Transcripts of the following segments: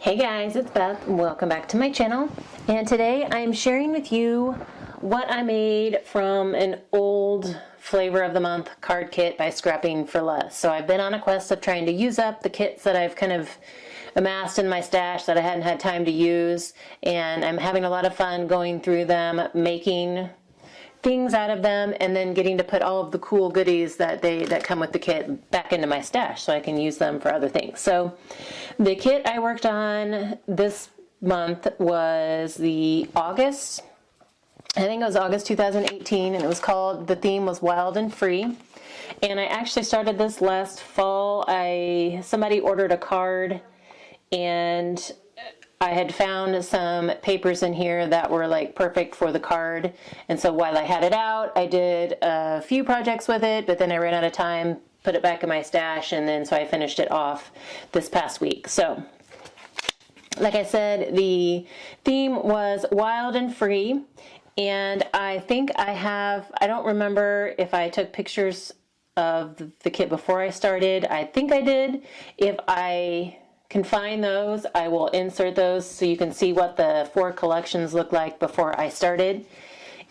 Hey guys, it's Beth. Welcome back to my channel. And today I'm sharing with you what I made from an old Flavor of the Month card kit by Scrapping for Less. So I've been on a quest of trying to use up the kits that I've kind of amassed in my stash that I hadn't had time to use. And I'm having a lot of fun going through them, making things out of them, and then getting to put all of the cool goodies that come with the kit back into my stash so I can use them for other things. So the kit I worked on this month was the August, I think it was August 2018, and it was called, the theme was Wild and Free. And I actually started this last fall. Somebody ordered a card, and I had found some papers in here that were like perfect for the card. And so while I had it out, I did a few projects with it, but then I ran out of time, put it back in my stash, and then so I finished it off this past week. So like I said, the theme was Wild and Free. And I think I don't remember if I took pictures of the kit before I started. I think I did. If I can find those, I will insert those so you can see what the 4 collections look like before I started.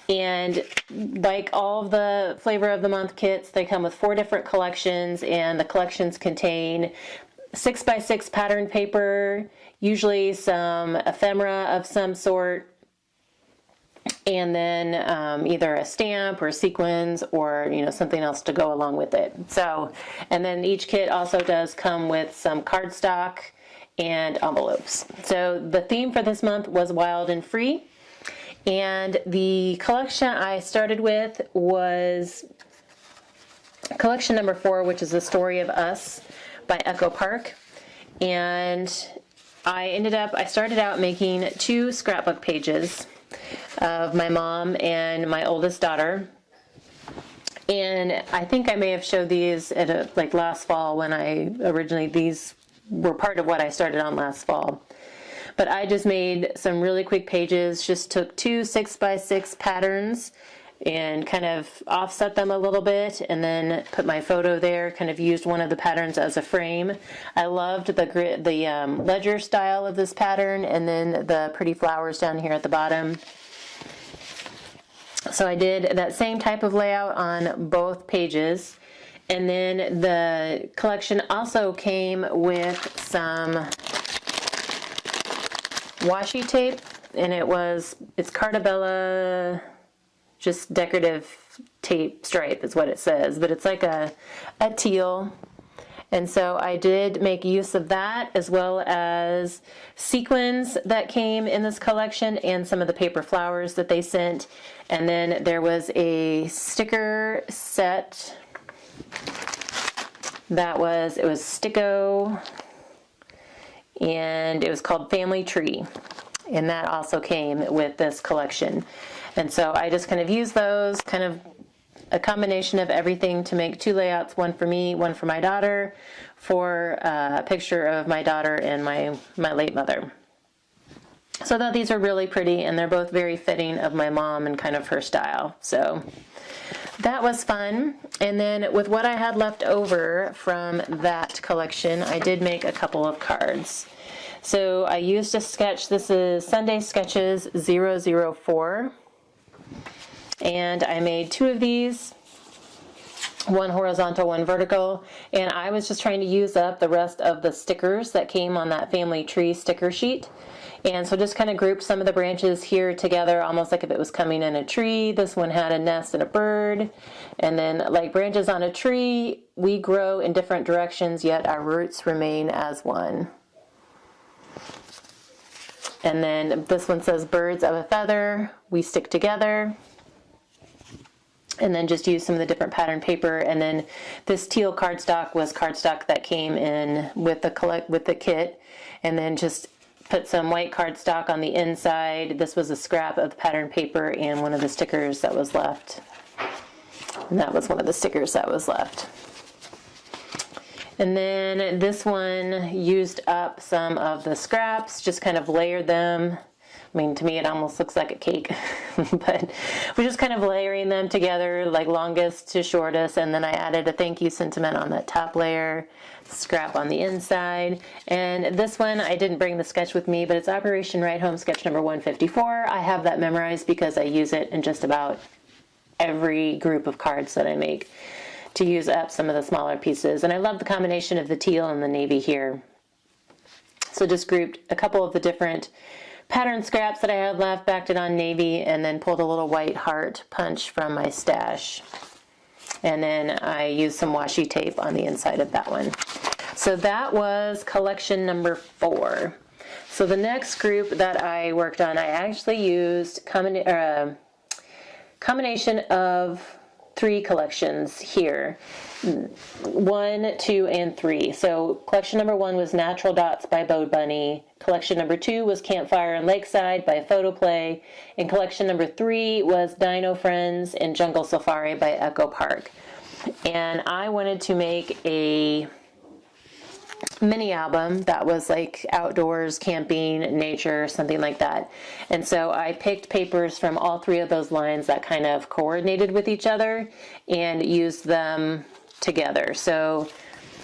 And like all of the Flavor of the Month kits, they come with 4 different collections, and the collections contain 6x6 pattern paper, usually some ephemera of some sort, and then either a stamp or sequins or something else to go along with it. So, and then each kit also does come with some cardstock and envelopes. So the theme for this month was Wild and Free, and the collection I started with was collection number 4, which is The Story of Us by Echo Park. And I started out making 2 scrapbook pages of my mom and my oldest daughter, and I think I may have showed these at like last fall when these were part of what I started on last fall. But I just made some really quick pages, just took 2 6x6 patterns and kind of offset them a little bit, and then put my photo there, kind of used one of the patterns as a frame. I loved the ledger style of this pattern, and then the pretty flowers down here at the bottom. So I did that same type of layout on both pages. And then the collection also came with some washi tape, and it's Cartabella, just decorative tape stripe is what it says, but it's like a teal. And so I did make use of that, as well as sequins that came in this collection and some of the paper flowers that they sent. And then there was a sticker set it was Sticko, and it was called Family Tree. And that also came with this collection. And so I just kind of used those, kind of a combination of everything to make 2 layouts, one for me, one for my daughter, for a picture of my daughter and my late mother. So I thought these are really pretty, and they're both very fitting of my mom and kind of her style. So that was fun. And then with what I had left over from that collection, I did make a couple of cards. So I used a sketch. This is Sunday Sketches 004. And I made 2 of these, one horizontal, one vertical, and I was just trying to use up the rest of the stickers that came on that family tree sticker sheet. And so just kind of grouped some of the branches here together, almost like if it was coming in a tree. This one had a nest and a bird. And then, like branches on a tree, we grow in different directions, yet our roots remain as one. And then this one says birds of a feather, we stick together. And then just use some of the different pattern paper. And then this teal cardstock was cardstock that came in with the kit. And then just put some white cardstock on the inside. This was a scrap of the pattern paper and one of the stickers that was left. And that was one of the stickers that was left. And then this one used up some of the scraps, just kind of layered them I mean, to me, it almost looks like a cake, but we're just kind of layering them together, like longest to shortest, and then I added a thank you sentiment on that top layer, scrap on the inside, and this one, I didn't bring the sketch with me, but it's Operation Ride Home sketch number 154. I have that memorized because I use it in just about every group of cards that I make to use up some of the smaller pieces, and I love the combination of the teal and the navy here. So just grouped a couple of the different pattern scraps that I had left, backed it on navy, and then pulled a little white heart punch from my stash. And then I used some washi tape on the inside of that one. So that was collection number 4. So the next group that I worked on, I actually used a combination of 3 collections here. 1, 2, and 3. So collection number 1 was Natural Dots by Bode Bunny. Collection number 2 was Campfire and Lakeside by Photoplay. And collection number 3 was Dino Friends and Jungle Safari by Echo Park. And I wanted to make a mini album that was like outdoors, camping, nature, something like that. And so I picked papers from all 3 of those lines that kind of coordinated with each other and used them together. So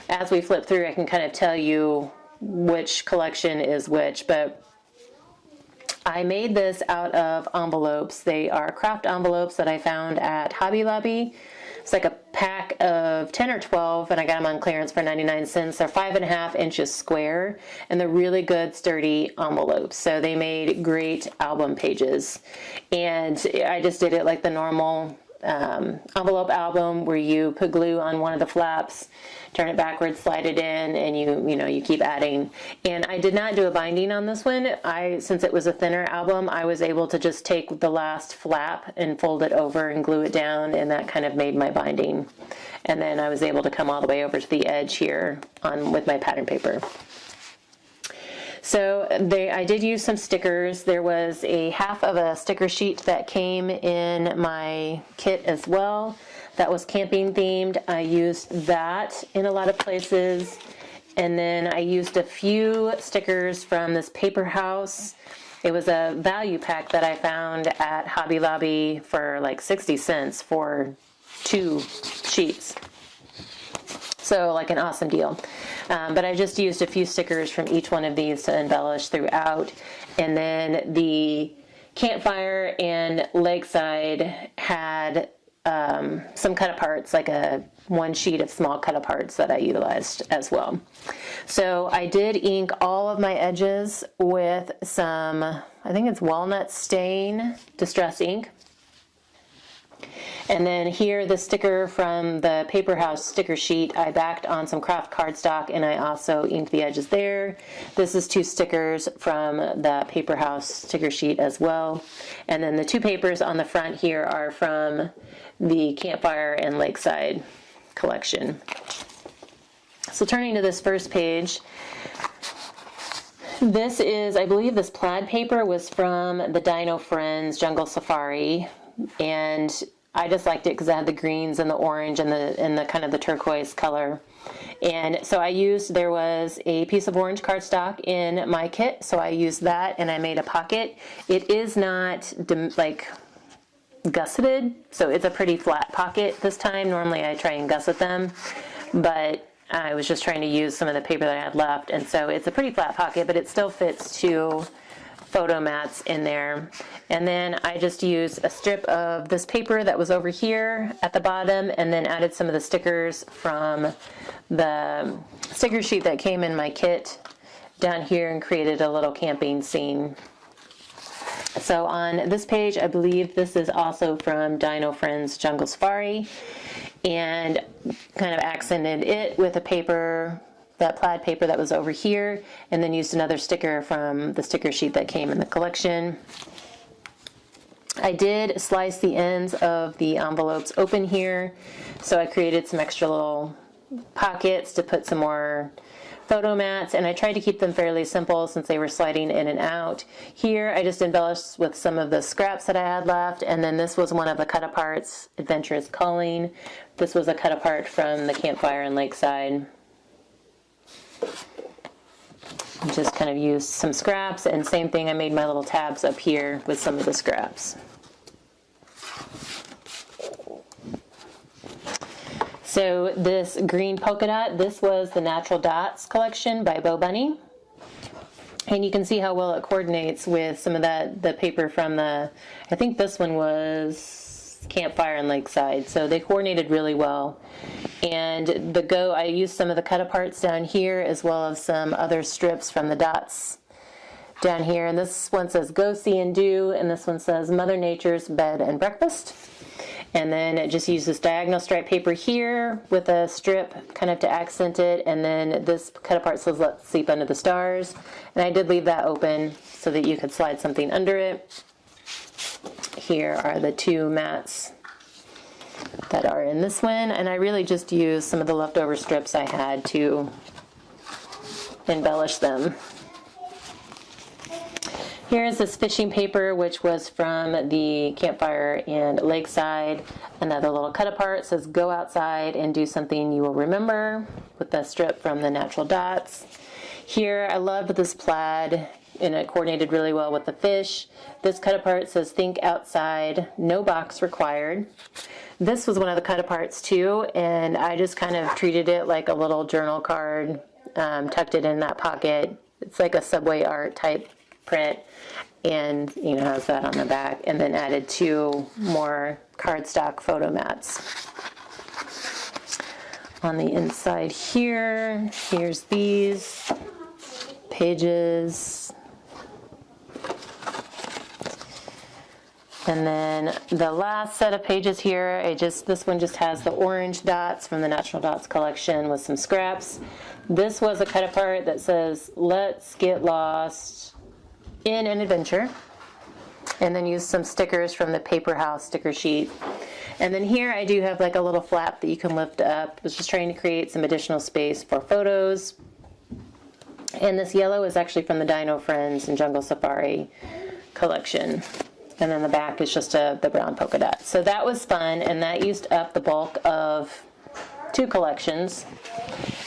as we flip through, I can kind of tell you which collection is which, but I made this out of envelopes. They are cropped envelopes that I found at Hobby Lobby. It's like a pack of 10 or 12, and I got them on clearance for 99 cents. They're 5.5 inches square, and they're really good, sturdy envelopes. So they made great album pages. And I just did it like the normal envelope album, where you put glue on one of the flaps, turn it backwards, slide it in, and you keep adding. And I did not do a binding on this one. Since it was a thinner album, I was able to just take the last flap and fold it over and glue it down, and that kind of made my binding. And then I was able to come all the way over to the edge here with my pattern paper. So I did use some stickers. There was a half of a sticker sheet that came in my kit as well that was camping themed. I used that in a lot of places. And then I used a few stickers from this paper house. It was a value pack that I found at Hobby Lobby for like 60 cents for 2 sheets. So like an awesome deal. But I just used a few stickers from each one of these to embellish throughout. And then the Campfire and Lakeside had some cut-aparts, like one sheet of small cut-aparts that I utilized as well. So I did ink all of my edges with some, I think it's walnut stain distress ink. And then here, the sticker from the Paper House sticker sheet, I backed on some craft cardstock, and I also inked the edges there. This is 2 stickers from the Paper House sticker sheet as well. And then the 2 papers on the front here are from the Campfire and Lakeside collection. So turning to this first page, this is, I believe this plaid paper was from the Dino Friends Jungle Safari, and I just liked it because it had the greens and the orange and the kind of the turquoise color. And so there was a piece of orange cardstock in my kit, so I used that and I made a pocket. It is not like gusseted, so it's a pretty flat pocket this time. Normally I try and gusset them, but I was just trying to use some of the paper that I had left, and so it's a pretty flat pocket, but it still fits 2 photo mats in there. And then I just used a strip of this paper that was over here at the bottom, and then added some of the stickers from the sticker sheet that came in my kit down here and created a little camping scene. So on this page, I believe this is also from Dino Friends Jungle Safari, and kind of accented it with a paper, that plaid paper that was over here, and then used another sticker from the sticker sheet that came in the collection. I did slice the ends of the envelopes open here, so I created some extra little pockets to put some more photo mats, and I tried to keep them fairly simple since they were sliding in and out. Here I just embellished with some of the scraps that I had left, and then this was one of the cut-aparts, Adventurous Calling. This was a cut-apart from the Campfire and Lakeside. Just kind of used some scraps, and same thing, I made my little tabs up here with some of the scraps. So this green polka dot, this was the Natural Dots collection by Bourbon. And you can see how well it coordinates with some of the paper from I think this one was Campfire and Lakeside. So they coordinated really well. And I used some of the cut-aparts down here as well as some other strips from the dots down here. And this one says Go See and Do, and this one says Mother Nature's Bed and Breakfast. And then it just uses diagonal stripe paper here with a strip kind of to accent it. And then this cut-apart says Let's Sleep Under the Stars. And I did leave that open so that you could slide something under it. Here are the two mats that are in this one, and I really just used some of the leftover strips I had to embellish them. Here's this fishing paper, which was from the Campfire and Lakeside. Another little cut apart says Go Outside and Do Something You Will Remember, with the strip from the Natural Dots. Here I loved this plaid, and it coordinated really well with the fish. This cut apart says Think Outside, No Box Required. This was one of the cut aparts too, and I just kind of treated it like a little journal card, tucked it in that pocket. It's like a Subway art type print, and has that on the back, and then added two more cardstock photo mats. On the inside here, here's these pages. And then the last set of pages here, this one just has the orange dots from the Natural Dots collection with some scraps. This was a cut apart that says Let's Get Lost in an Adventure. And then use some stickers from the Paper House sticker sheet. And then here I do have like a little flap that you can lift up. I was just trying to create some additional space for photos. And this yellow is actually from the Dino Friends and Jungle Safari collection. And then the back is just the brown polka dot. So that was fun, and that used up the bulk of two collections.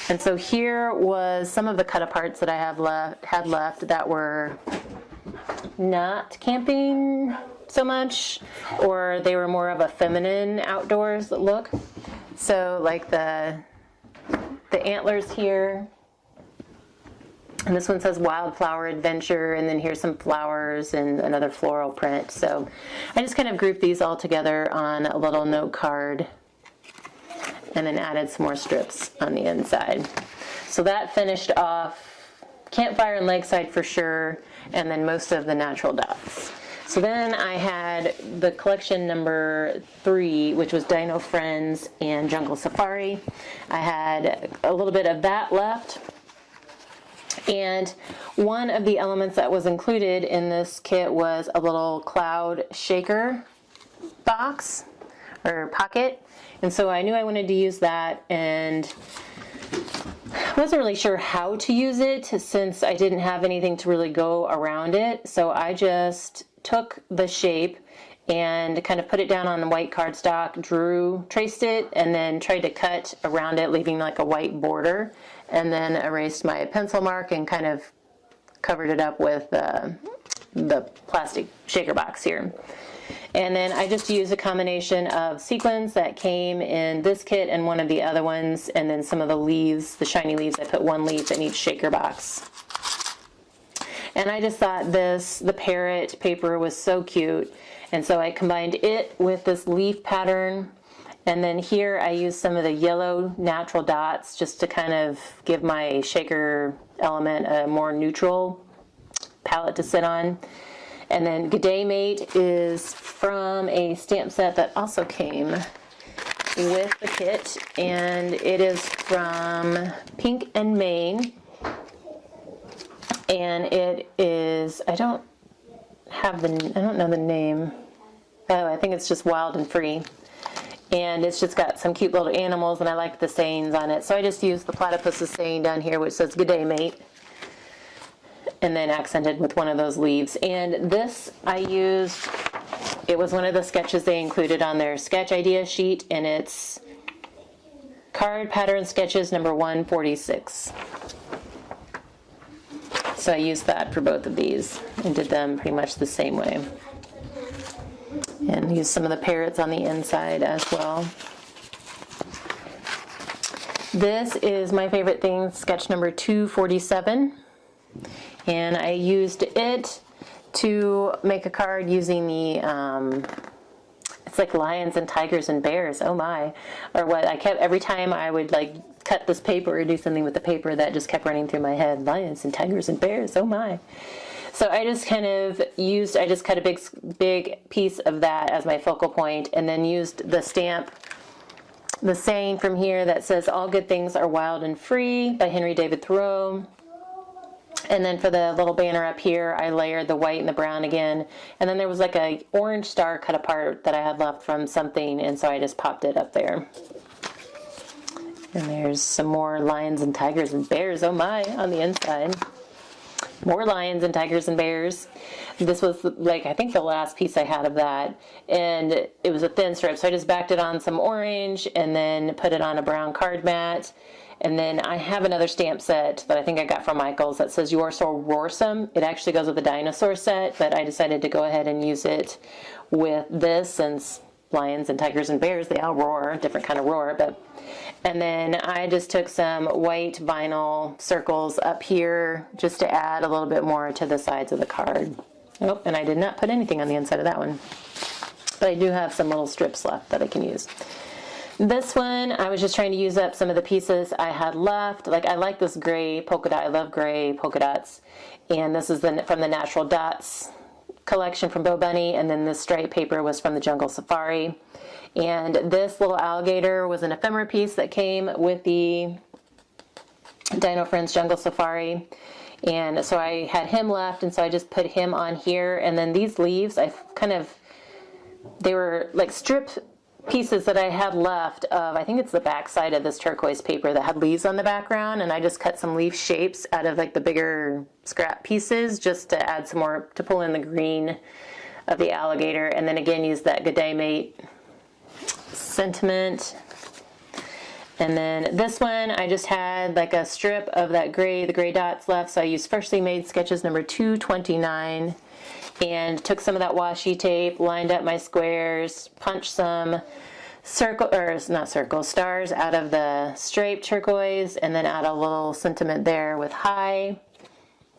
And so here was some of the cut-aparts that I had left that were not camping so much, or they were more of a feminine outdoors look. So like the antlers here. And this one says Wildflower Adventure, and then here's some flowers and another floral print. So I just kind of grouped these all together on a little note card and then added some more strips on the inside. So that finished off Campfire and Lakeside for sure, and then most of the Natural Dots. So then I had the collection number 3, which was Dino Friends and Jungle Safari. I had a little bit of that left. And one of the elements that was included in this kit was a little cloud shaker box or pocket. And so I knew I wanted to use that, and I wasn't really sure how to use it since I didn't have anything to really go around it. So I just took the shape and kind of put it down on the white cardstock, traced it, and then tried to cut around it, leaving like a white border, and then erased my pencil mark and kind of covered it up with the plastic shaker box here. And then I just used a combination of sequins that came in this kit and one of the other ones, and then some of the leaves, the shiny leaves. I put one leaf in each shaker box. And I just thought the parrot paper was so cute, and so I combined it with this leaf pattern. And then here I used some of the yellow Natural Dots just to kind of give my shaker element a more neutral palette to sit on. And then Good Day Mate is from a stamp set that also came with the kit, and it is from Pink and Maine. And it is, I don't know the name. Oh, I think it's just Wild and Free. And it's just got some cute little animals, and I like the sayings on it. So I just used the platypus's saying down here, which says Good Day Mate, and then accented with one of those leaves. And this I used, it was one of the sketches they included on their sketch idea sheet, and it's Card Pattern Sketches number 146. So I used that for both of these and did them pretty much the same way. And used some of the parrots on the inside as well. This is my favorite thing, sketch number 247. And I used it to make a card using the, it's like lions and tigers and bears, oh my. Or what I kept, every time I would like cut this paper or do something with the paper, that just kept running through my head. Lions and tigers and bears, oh my. So I just kind of used, I just cut a big piece of that as my focal point, and then used the stamp, the saying from here that says, "All good things are wild and free" by Henry David Thoreau. And then for the little banner up here, I layered the white and the brown again. And then there was like a orange star cut apart that I had left from something, and so I just popped it up there. And there's some more lions and tigers and bears, oh my, on the inside. More lions and tigers and bears. This was like, I think the last piece I had of that. And it was a thin strip, so I just backed it on some orange and then put it on a brown card mat. And then I have another stamp set that I think I got from Michael's that says "You're So Roarsome." It actually goes with the dinosaur set, but I decided to go ahead and use it with this since lions and tigers and bears, they all roar, different kind of roar. But and then I just took some white vinyl circles up here just to add a little bit more to the sides of the card. Oh, and I did not put anything on the inside of that one. But I do have some little strips left that I can use. This one, I was just trying to use up some of the pieces I had left. Like, I like this gray polka dot. I love gray polka dots. And this is from the Natural Dots collection from Bo Bunny. And then this stripe paper was from the Jungle Safari. And this little alligator was an ephemera piece that came with the Dino Friends Jungle Safari. And so I had him left, and so I just put him on here. And then these leaves, they were like strip pieces that I had left of, I think it's the back side of this turquoise paper that had leaves on the background, and I just cut some leaf shapes out of like the bigger scrap pieces just to add some more, to pull in the green of the alligator. And then again use that Good Day Mate sentiment. And then this one, I just had like a strip of that the gray dots left, so I used Freshly Made Sketches number 229 and took some of that washi tape, lined up my squares, punched some stars out of the straight turquoise, and then add a little sentiment there with hi,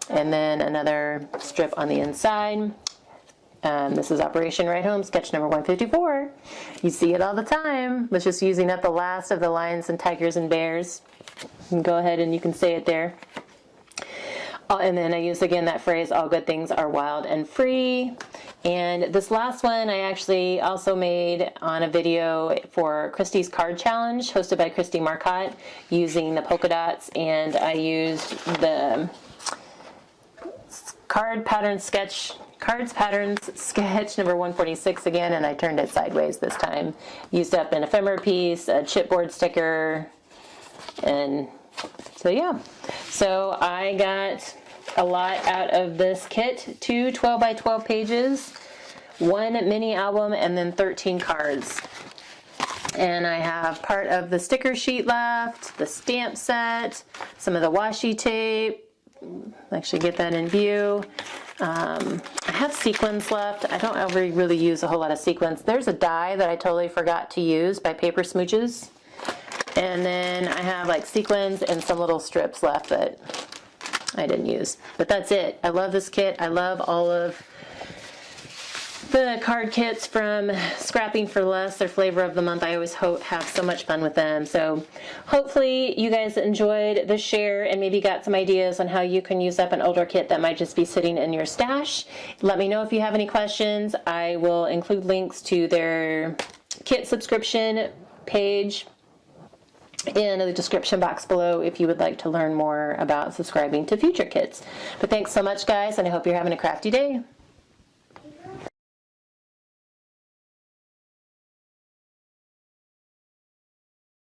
and then another strip on the inside. This is Operation Ride Home, sketch number 154. You see it all the time. Was just using up the last of the lions and tigers and bears. You can go ahead and you can say it there. And then I used again that phrase, "All good things are wild and free." And this last one I actually also made on a video for Christy's Card Challenge, hosted by Christy Marcotte, using the polka dots. And I used the Cards Patterns sketch number 146 again, and I turned it sideways this time. Used up an ephemera piece, a chipboard sticker, and so yeah. So I got a lot out of this kit, 2 12 by 12 pages, 1 mini album, and then 13 cards. And I have part of the sticker sheet left, the stamp set, some of the washi tape. Actually get that in view. I have sequins left. I don't ever really use a whole lot of sequins. There's a die that I totally forgot to use by Paper Smooches. And then I have like sequins and some little strips left that I didn't use. But that's it. I love this kit. I love all of the card kits from Scrapping for Less. Their flavor of the month. I always have so much fun with them. So hopefully you guys enjoyed the share and maybe got some ideas on how you can use up an older kit that might just be sitting in your stash. Let me know if you have any questions. I will include links to their kit subscription page in the description box below if you would like to learn more about subscribing to future kits. But thanks so much, guys, and I hope you're having a crafty day.